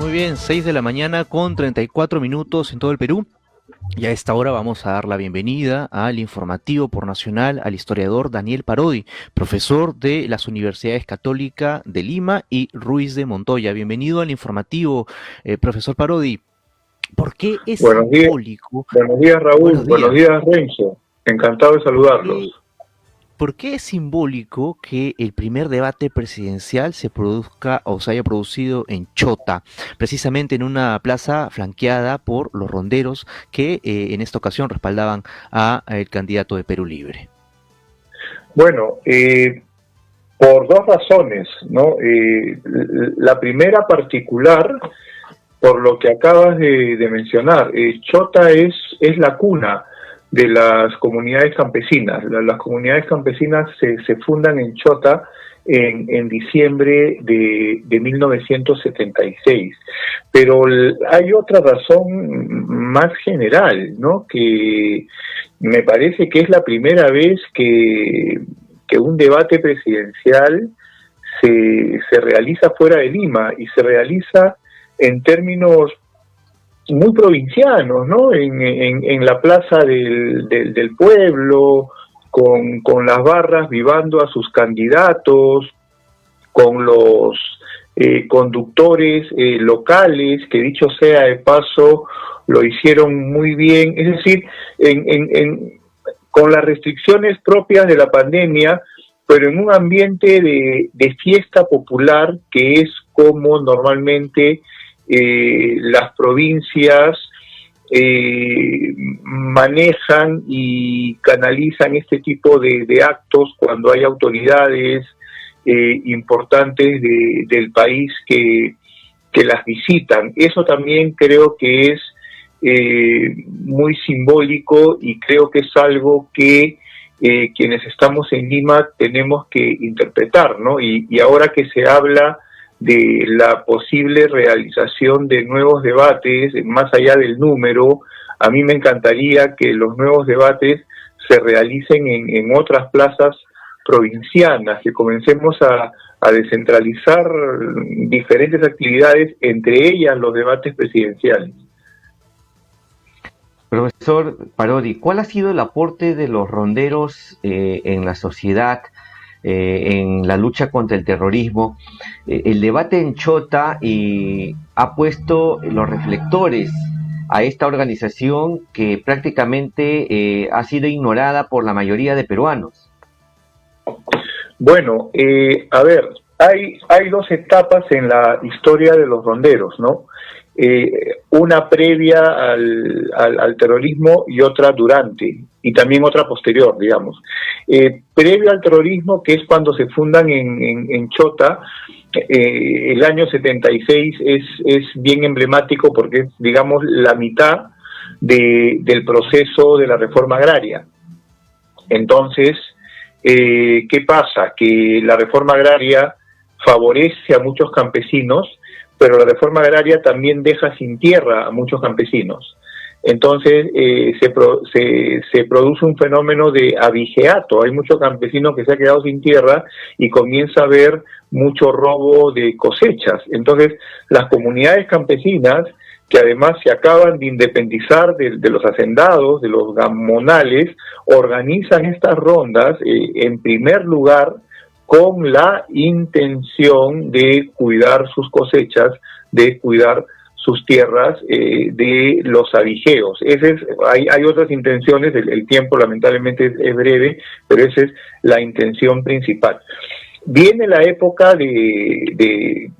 Muy bien, 6 de la mañana con 34 minutos en todo el Perú. Y a esta hora vamos a dar la bienvenida al informativo por Nacional al historiador Daniel Parodi, profesor de las Universidades Católica de Lima y Ruiz de Montoya. Bienvenido al informativo, profesor Parodi. ¿Por qué es Buenos simbólico? días Raúl, Buenos buenos días. días Renzo, encantado de ¿Por qué, saludarlos. por qué es simbólico que el primer debate presidencial se produzca o se haya producido en Chota, precisamente en una plaza flanqueada por los ronderos que en esta ocasión respaldaban a el candidato de Perú Libre? Bueno, por dos razones, ¿no? La primera particular, por lo que acabas de mencionar, Chota es la cuna de las comunidades campesinas. Las comunidades campesinas se fundan en Chota en diciembre de 1976. Pero hay otra razón más general, ¿no? Que me parece que es la primera vez que un debate presidencial se realiza fuera de Lima y se realiza en términos muy provincianos, ¿no? En la plaza del pueblo, con las barras vivando a sus candidatos, con los conductores locales, que dicho sea de paso, lo hicieron muy bien, es decir, con las restricciones propias de la pandemia, pero en un ambiente de fiesta popular, que es como normalmente las provincias manejan y canalizan este tipo de actos cuando hay autoridades importantes del país que las visitan. Eso también creo que es muy simbólico y creo que es algo que quienes estamos en Lima tenemos que interpretar, ¿no? Y ahora que se habla de la posible realización de nuevos debates, más allá del número, a mí me encantaría que los nuevos debates se realicen en otras plazas provincianas, que comencemos a descentralizar diferentes actividades, entre ellas los debates presidenciales. Profesor Parodi, ¿cuál ha sido el aporte de los ronderos en la sociedad, en la lucha contra el terrorismo? El debate en Chota ha puesto los reflectores a esta organización que prácticamente ha sido ignorada por la mayoría de peruanos. Bueno, a ver, hay dos etapas en la historia de los ronderos, ¿no? Una previa al terrorismo y otra durante, y también otra posterior, digamos. Previo al terrorismo, que es cuando se fundan en Chota, el año 76 es bien emblemático porque es, digamos, la mitad del proceso de la reforma agraria. Entonces, ¿qué pasa? Que la reforma agraria favorece a muchos campesinos, pero la reforma agraria también deja sin tierra a muchos campesinos. Entonces se produce un fenómeno de abigeato. Hay muchos campesinos que se han quedado sin tierra y comienza a haber mucho robo de cosechas. Entonces las comunidades campesinas, que además se acaban de independizar de los hacendados, de los gamonales, organizan estas rondas en primer lugar con la intención de cuidar sus cosechas, de cuidar sus tierras de los abigeos. Hay otras intenciones, el tiempo lamentablemente es breve, pero esa es la intención principal. Viene la época de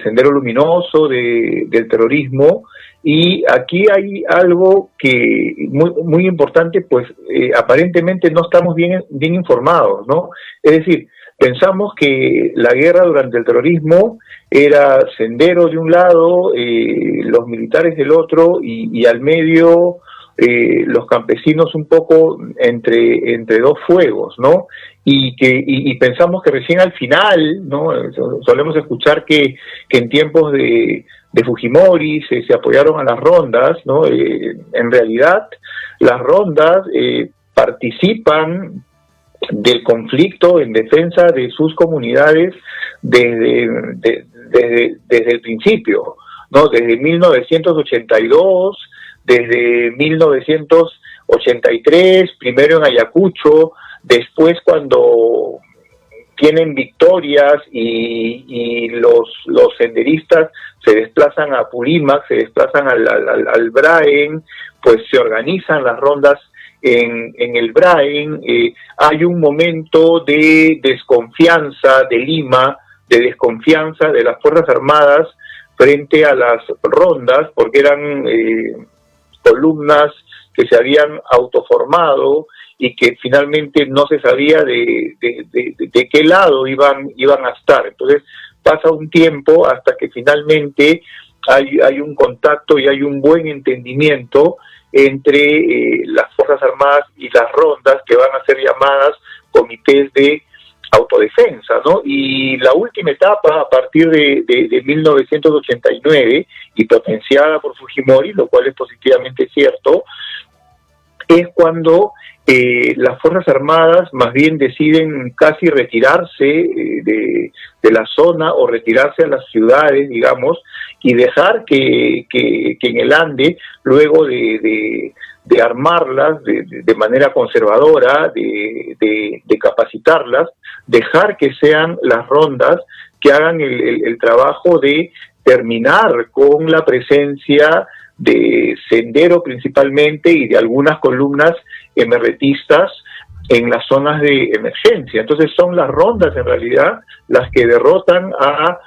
Sendero Luminoso, del terrorismo, y aquí hay algo que muy importante, pues aparentemente no estamos bien informados, ¿no? Es decir, pensamos que la guerra durante el terrorismo era Sendero de un lado, los militares del otro, y al medio los campesinos un poco entre dos fuegos, ¿no? Y pensamos que recién al final, ¿no? Solemos escuchar que en tiempos de Fujimori se apoyaron a las rondas, ¿no? En realidad, las rondas participan del conflicto en defensa de sus comunidades desde el principio. ¿no? Desde 1982, desde 1983, primero en Ayacucho, después cuando tienen victorias y los senderistas se desplazan a Purímac, se desplazan al Braen, pues se organizan las rondas en el Braen. Hay un momento de desconfianza de Lima, de desconfianza de las Fuerzas Armadas frente a las rondas, porque eran columnas que se habían autoformado y que finalmente no se sabía de qué lado iban a estar. Entonces pasa un tiempo hasta que finalmente hay un contacto y hay un buen entendimiento entre las Fuerzas Armadas y las rondas, que van a ser llamadas comités de autodefensa, ¿no? Y la última etapa, a partir de 1989, y potenciada por Fujimori, lo cual es positivamente cierto, es cuando las Fuerzas Armadas más bien deciden casi retirarse de la zona o retirarse a las ciudades, digamos, y dejar que en el Ande, luego de armarlas de manera conservadora, de capacitarlas, dejar que sean las rondas que hagan el trabajo de terminar con la presencia de Sendero principalmente y de algunas columnas emerretistas en las zonas de emergencia. Entonces son las rondas en realidad las que derrotan a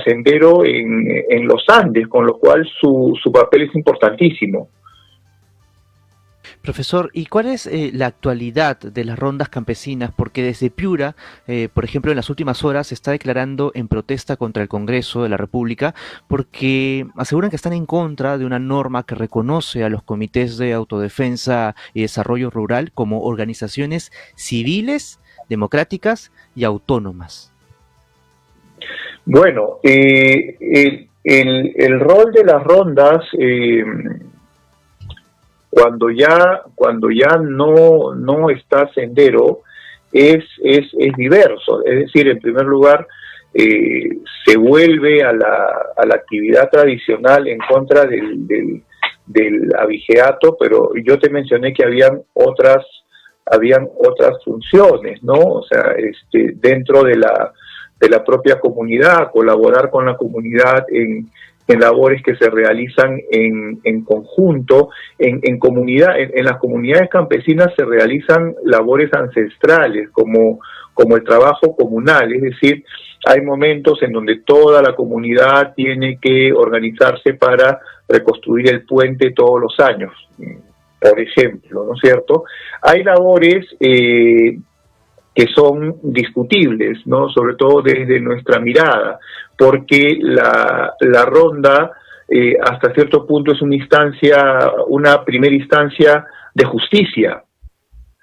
Sendero en los Andes, con lo cual su papel es importantísimo. Profesor, ¿y cuál es la actualidad de las rondas campesinas? Porque desde Piura, por ejemplo, en las últimas horas se está declarando en protesta contra el Congreso de la República porque aseguran que están en contra de una norma que reconoce a los comités de autodefensa y desarrollo rural como organizaciones civiles, democráticas y autónomas. Bueno, el rol de las rondas, cuando ya no está Sendero, es diverso. Es decir, en primer lugar, se vuelve a la actividad tradicional en contra del abigeato, pero yo te mencioné que habían otras funciones, ¿no? O sea, dentro de la propia comunidad, colaborar con la comunidad en labores que se realizan en conjunto, en comunidad. En las comunidades campesinas se realizan labores ancestrales, como el trabajo comunal, es decir, hay momentos en donde toda la comunidad tiene que organizarse para reconstruir el puente todos los años, por ejemplo, ¿no es cierto? Hay labores que son discutibles, ¿no? Sobre todo desde nuestra mirada, porque la ronda hasta cierto punto es una primera instancia de justicia.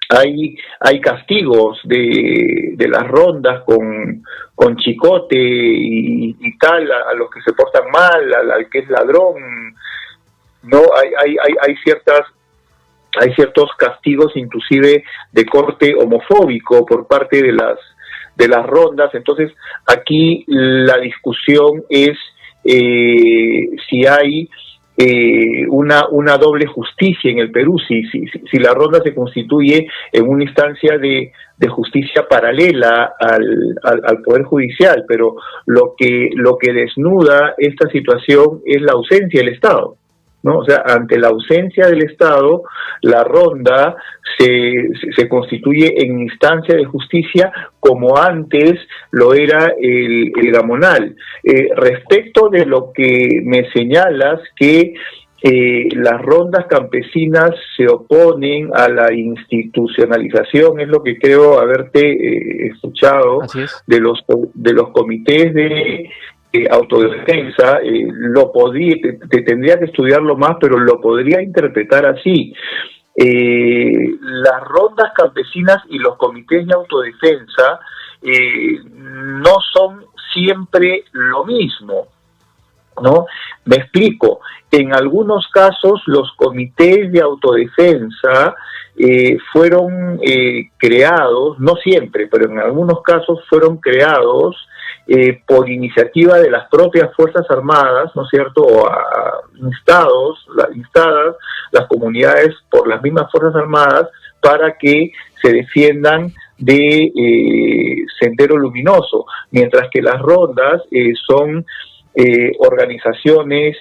Hay castigos de las rondas con chicote y tal a los que se portan mal, al que es ladrón, ¿no? Hay ciertos castigos inclusive de corte homofóbico por parte de las rondas. Entonces aquí la discusión es si hay una doble justicia en el Perú, si la ronda se constituye en una instancia de justicia paralela al Poder Judicial, pero lo que desnuda esta situación es la ausencia del Estado, ¿no? O sea, ante la ausencia del Estado, la ronda se constituye en instancia de justicia como antes lo era el gamonal. Respecto de lo que me señalas, que las rondas campesinas se oponen a la institucionalización, es lo que creo haberte escuchado de los comités de autodefensa. Te tendría que estudiarlo más, pero lo podría interpretar así. Las rondas campesinas y los comités de autodefensa no son siempre lo mismo, ¿no? Me explico. En algunos casos los comités de autodefensa fueron creados, no siempre, pero en algunos casos fueron creados por iniciativa de las propias Fuerzas Armadas, ¿no es cierto?, o instadas las comunidades por las mismas Fuerzas Armadas para que se defiendan de Sendero Luminoso, mientras que las rondas son organizaciones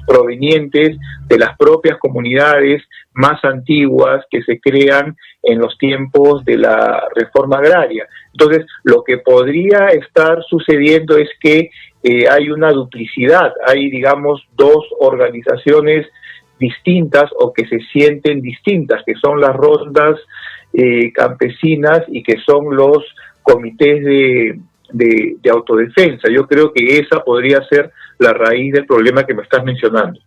provenientes de las propias comunidades más antiguas que se crean en los tiempos de la reforma agraria. Entonces, lo que podría estar sucediendo es que hay una duplicidad, hay, digamos, dos organizaciones distintas o que se sienten distintas, que son las rondas campesinas y que son los comités de autodefensa. Yo creo que esa podría ser la raíz del problema que me estás mencionando.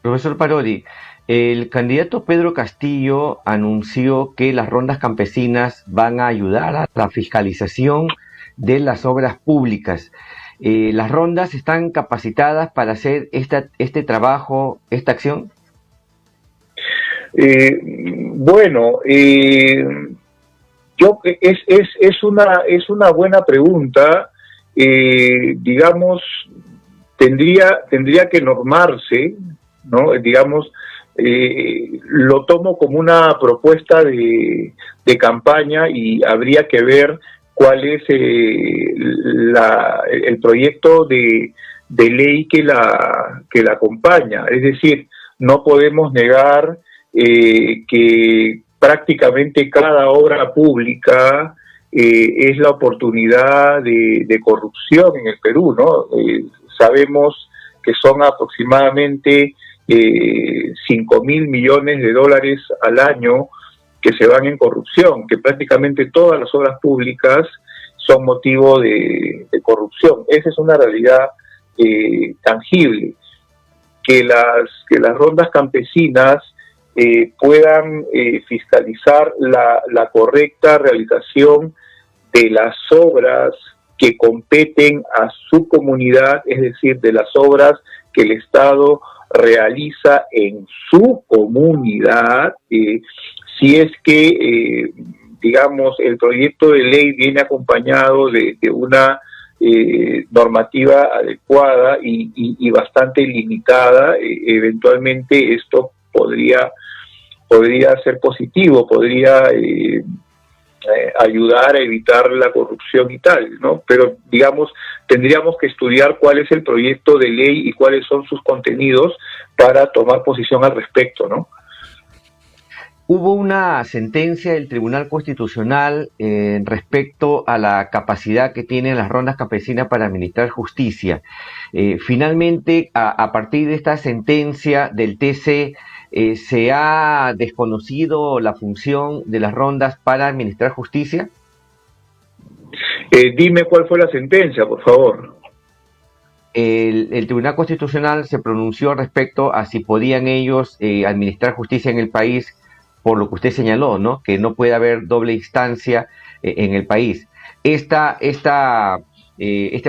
Profesor Parodi, el candidato Pedro Castillo anunció que las rondas campesinas van a ayudar a la fiscalización de las obras públicas. ¿Las rondas están capacitadas para hacer este trabajo, esta acción? Es una buena pregunta. Digamos, tendría que normarse, ¿no? Digamos, lo tomo como una propuesta de campaña y habría que ver cuál es el proyecto de ley que la acompaña. Es decir, no podemos negar que prácticamente cada obra pública es la oportunidad de corrupción en el Perú, ¿no? Sabemos que son aproximadamente 5.000 millones de dólares al año que se van en corrupción, que prácticamente todas las obras públicas son motivo de corrupción. Esa es una realidad tangible. Que las rondas campesinas puedan fiscalizar la correcta realización de las obras que competen a su comunidad, es decir, de las obras que el Estado realiza en su comunidad, si es que, digamos, el proyecto de ley viene acompañado de una normativa adecuada y bastante limitada, eventualmente esto podría ser positivo, podría ayudar a evitar la corrupción y tal, ¿no? Pero, digamos, tendríamos que estudiar cuál es el proyecto de ley y cuáles son sus contenidos para tomar posición al respecto, ¿no? Hubo una sentencia del Tribunal Constitucional respecto a la capacidad que tienen las rondas campesinas para administrar justicia. Finalmente, a partir de esta sentencia del TC, ¿se ha desconocido la función de las rondas para administrar justicia? Dime cuál fue la sentencia, por favor. El Tribunal Constitucional se pronunció respecto a si podían ellos administrar justicia en el país, por lo que usted señaló, ¿no? Que no puede haber doble instancia en el país. Este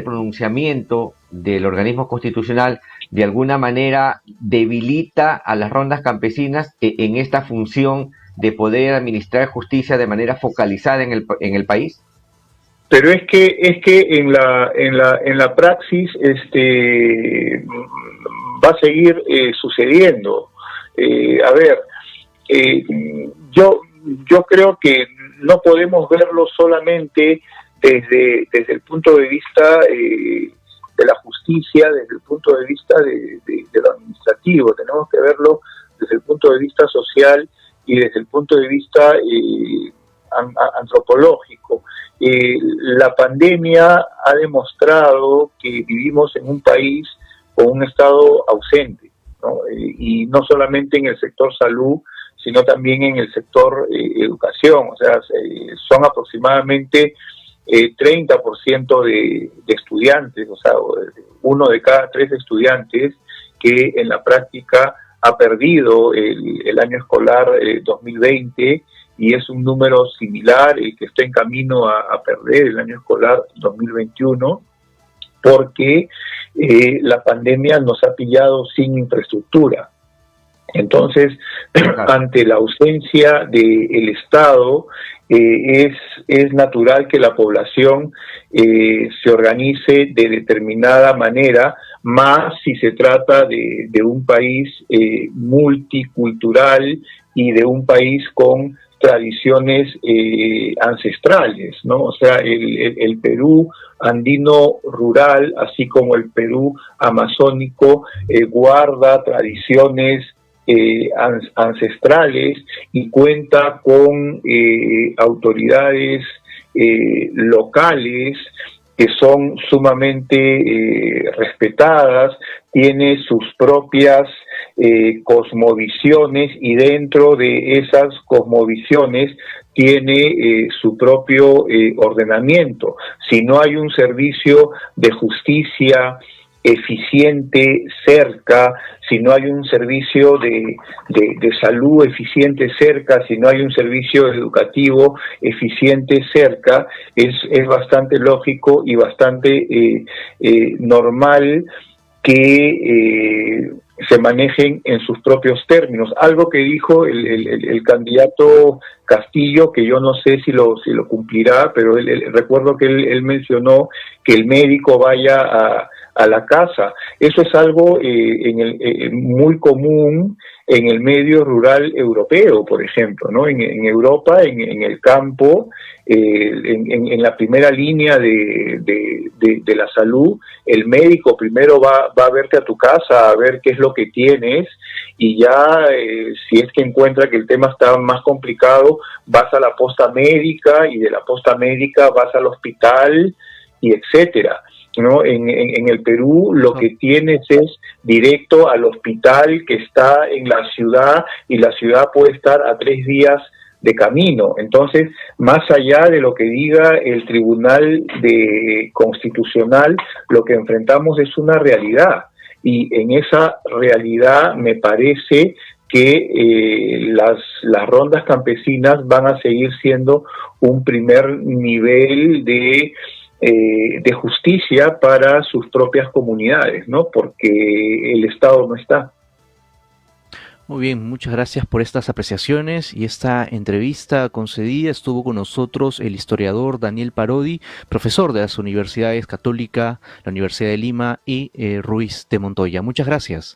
pronunciamiento del organismo constitucional de alguna manera debilita a las rondas campesinas en esta función de poder administrar justicia de manera focalizada en el país. Pero es que en la praxis va a seguir sucediendo. Yo creo que no podemos verlo solamente desde el punto de vista de la justicia, desde el punto de vista de lo administrativo. Tenemos que verlo desde el punto de vista social y desde el punto de vista antropológico. La pandemia ha demostrado que vivimos en un país con un Estado ausente, ¿no? Y no solamente en el sector salud, sino también en el sector educación. O sea, son aproximadamente 30% de estudiantes, o sea, 1 de cada 3 estudiantes que en la práctica ha perdido el año escolar 2020, y es un número similar el que está en camino a perder el año escolar 2021, porque la pandemia nos ha pillado sin infraestructura. Entonces, ante la ausencia del Estado es natural que la población se organice de determinada manera, más si se trata de un país multicultural y de un país con tradiciones ancestrales, ¿no? O sea, el Perú andino rural, así como el Perú amazónico, guarda tradiciones ancestrales y cuenta con autoridades locales que son sumamente respetadas, tiene sus propias cosmovisiones y dentro de esas cosmovisiones tiene su propio ordenamiento. Si no hay un servicio de justicia eficiente cerca, si no hay un servicio de salud eficiente cerca, si no hay un servicio educativo eficiente cerca, es bastante lógico y bastante normal que se manejen en sus propios términos. Algo que dijo el candidato Castillo, que yo no sé si lo cumplirá, pero recuerdo que él mencionó que el médico vaya a la casa. Eso es algo muy común en el medio rural europeo, por ejemplo, ¿no? En Europa, en el campo, en la primera línea de la salud, el médico primero va a verte a tu casa, a ver qué es lo que tienes, y ya si es que encuentra que el tema está más complicado, vas a la posta médica, y de la posta médica vas al hospital, y etcétera, ¿no? En el Perú lo que tienes es directo al hospital que está en la ciudad, y la ciudad puede estar a 3 días de camino. Entonces, más allá de lo que diga el Tribunal Constitucional, lo que enfrentamos es una realidad, y en esa realidad me parece que las rondas campesinas van a seguir siendo un primer nivel de justicia para sus propias comunidades, ¿no? Porque el Estado no está. Muy bien, muchas gracias por estas apreciaciones y esta entrevista concedida. Estuvo con nosotros el historiador Daniel Parodi, profesor de las universidades Católica, la Universidad de Lima y Ruiz de Montoya. Muchas gracias.